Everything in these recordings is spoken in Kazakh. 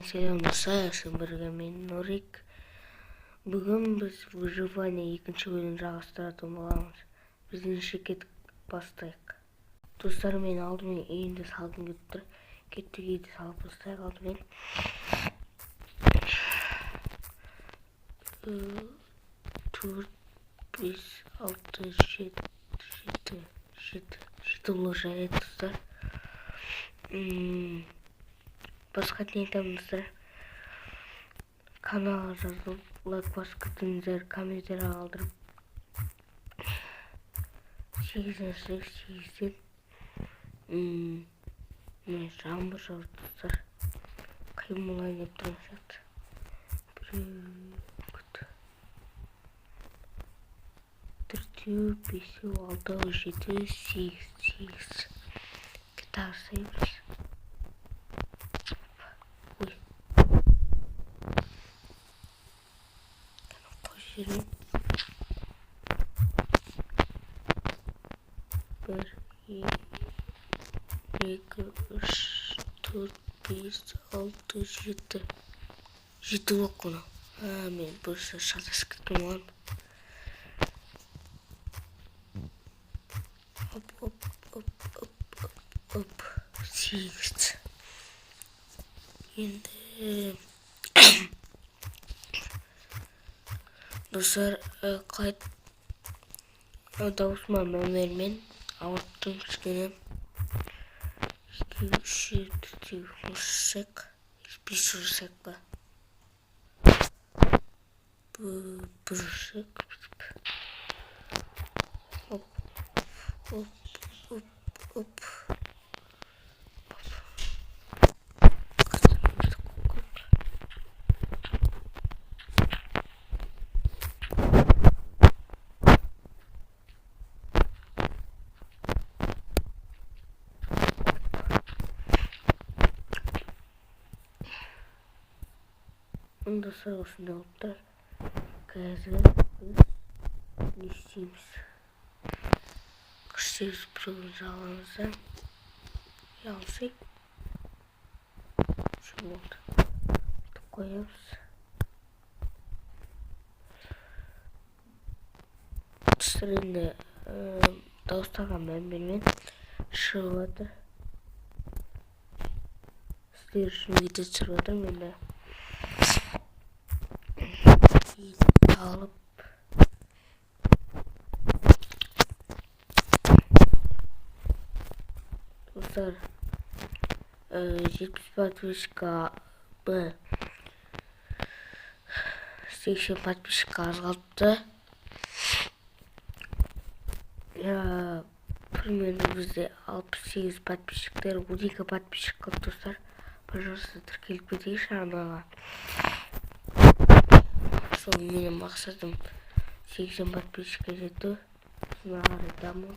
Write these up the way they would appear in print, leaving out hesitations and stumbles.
Selamlar, Sımırga мен Нұрик. Бүгін біз выживание екінші бөлімін жалғастыратын боламыз. Біздің шекет бастайық. Достар, мен алдымен үйінді салғым келіп тұр. Кеттік үйді салып бастайық алдымен. 4, 5, 6, 7 ұлы жарайды, достар. Басқа не айтамыздар? Каналға жазылып, лайк басып кетіңіздер, комментарий қалдырып. 8-8-8-ден жаңбыр жауып, достар. Қимылайын деп тұрған сияқты. 4, 5, 6, 7, 8. Гитар sayıyoruz. Uy. Koşuyorum. 1, 2, 3, 4, 5, 6, 7. 7 yok onu. Ben burası şarkı ketкен oğlum. Hop. 8. Енді достар, қайт дауысыма мән ауырттым кішкене. 2, 3, 4, 5 ұрсақ па. Бір ұрсақ. Оп. Onda sırasında oldu. Қазір не істейміз? Күштегіз біреуін жалаңызда алсай. Що болды? Қоямыз. Түсірінде дауыстарға мән бермен шығып жатыр. Сіздер үшін видео түсіріп жатырмын енді. Алып достар, 70 подписчикка 80 подписчикка аз қалыпты. Примерно бізде 68 подписчиктер, 12 подписчик қалды, достар. Пожалуйста, тіркеліп кетейікші арнаға. Сол менің мақсатым 80 подписчикке жету. Сосын ағары даму.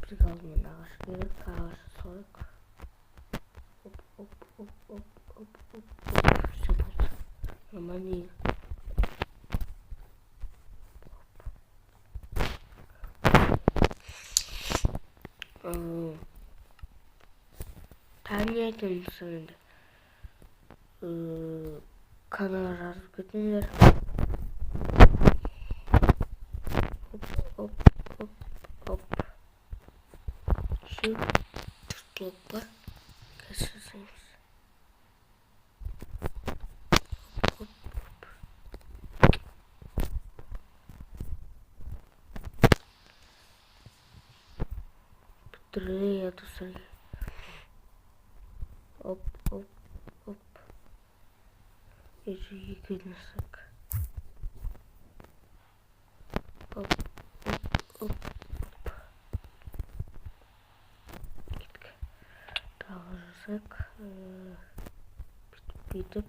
Бір алдымен ағаш керек, ағаш сойық. Оп. Все болды. Нормально. Тәне айтайын енді. Kanala жазып кетіңдер. Оп. Şu 4 blok var. Kaçırsanız. Оп. Бітірейя достар. Оп. Екі нысық. Оп. Кеттік. Тағы жасақ. Бүйтіп.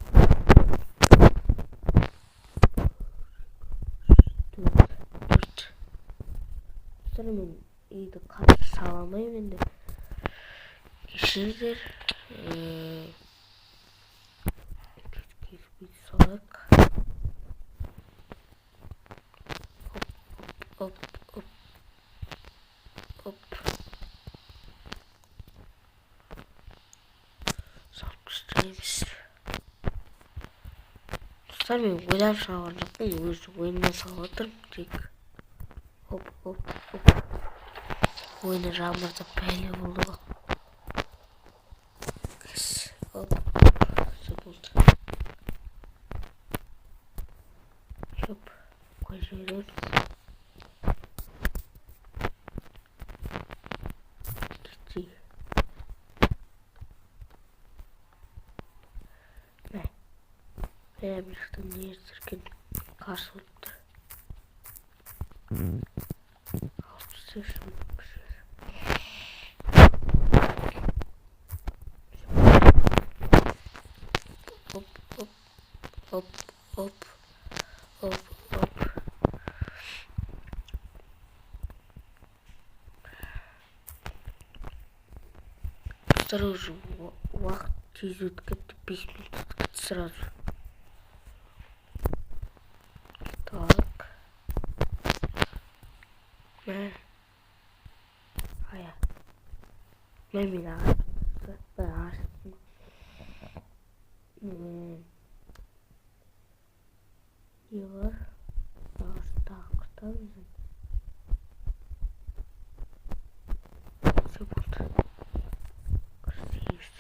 4. Мен үйді қатты саламайым енді. Кешірдер. Солak. Оп. салып тастаймыз. Достар, мен ойлап салған жоқпын, өз ойымнан салып отырмын тек. Оп. Ойыны жаңбырда пәле болды ғой. Оп, все болды. Жоп, қой жібереміз. Кетті. Мә, бір жақтан не түсірген қарсы болып тұр. Алып түсіршім. Оп. Достар, уже уақыт тез өтіп кетті, 5 минут өтіп кетті сразу. Так. Мен ағаштым. Не бар? Ағаштағы құртамыз. Все болды. Құртейміз.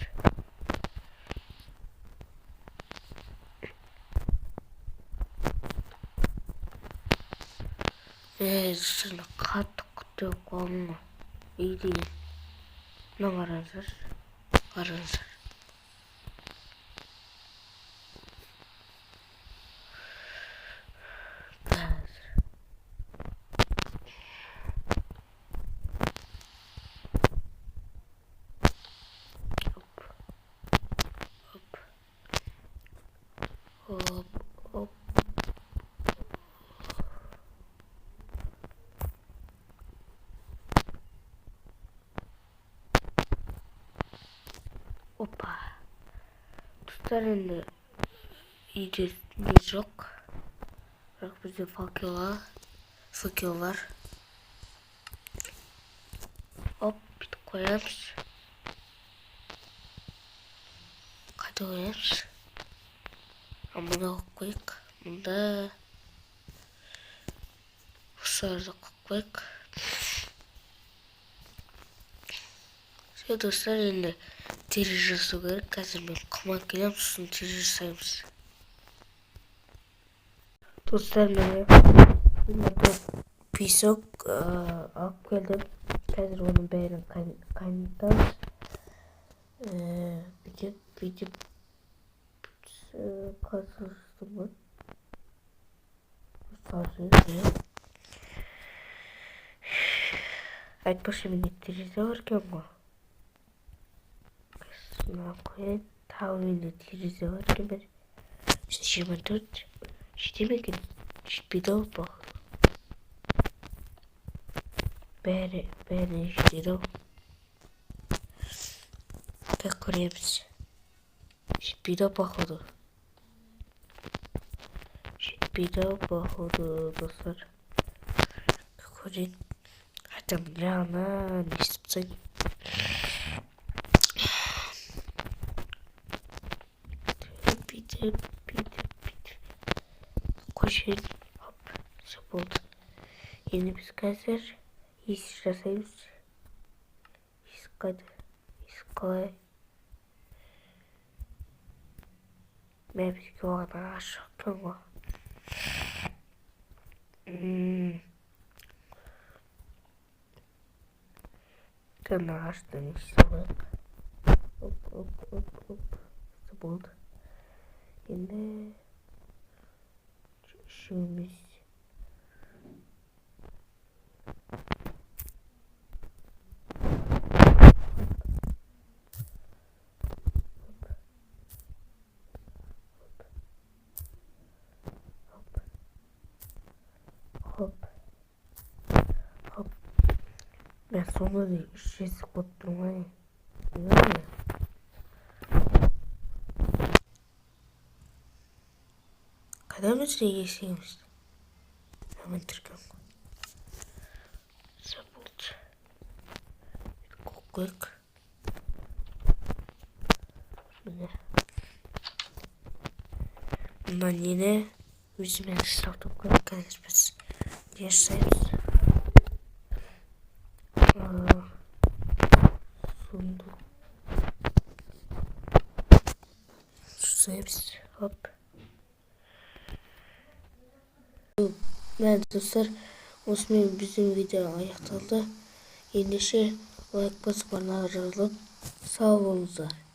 Сені қатты күтіп қалдым ғой. Үйде. Мына қараңыздар. Оп. Опа. Достар, енді үйде не жоқ. Бірақ бізде факел бар. Оп, бүйтіп қоямыз. Қайда қоямыз? Мұнда қойып қойық. Мұнда осыларды қойып қойық. Все, достар, енді терезе жасау керек. Қазір мен құман келем, сосын терезе жасаймыз. Достар, мен песок алып келдім. Қазір оның бәрін қайнатамыз. Бүйтіп қазырстым ғой. Айтпақшы, менде терезе бар екен ғой. Мына қояйын. Тағы менде терезе бар екен. 24. Жете ме екен? Жетпейді ау бағ. Бәріне жетеді ау. Так көреміз. Жетпейді ау походу. Достар. Көрейін. Айтам жағынан естіп тастайын. Бүйтіп. Қойшайын. Оп, все болды. Енді біз қазір есік жасаймыз. Есік қайда? Есік қалай? Мен бізге оған ағаш жоқ екен ғой. Кән ағаштан ешті қойық. Оп. Все болды. Енді үшеуміз. Хоп. Мен соңғы де үшесі қойып тұрмайын. Қайдан бізге есеміз? Мен түрген ғой. Все болды. Қойып қойық. Bundan yine bizim start toplarız biz. Yaşayız. Sundu. Susayız. Hop. Evet dostlar. Osman bizim video ayaktaldı. Endişe like basıp bana arayalım. Sağ olunuzlar.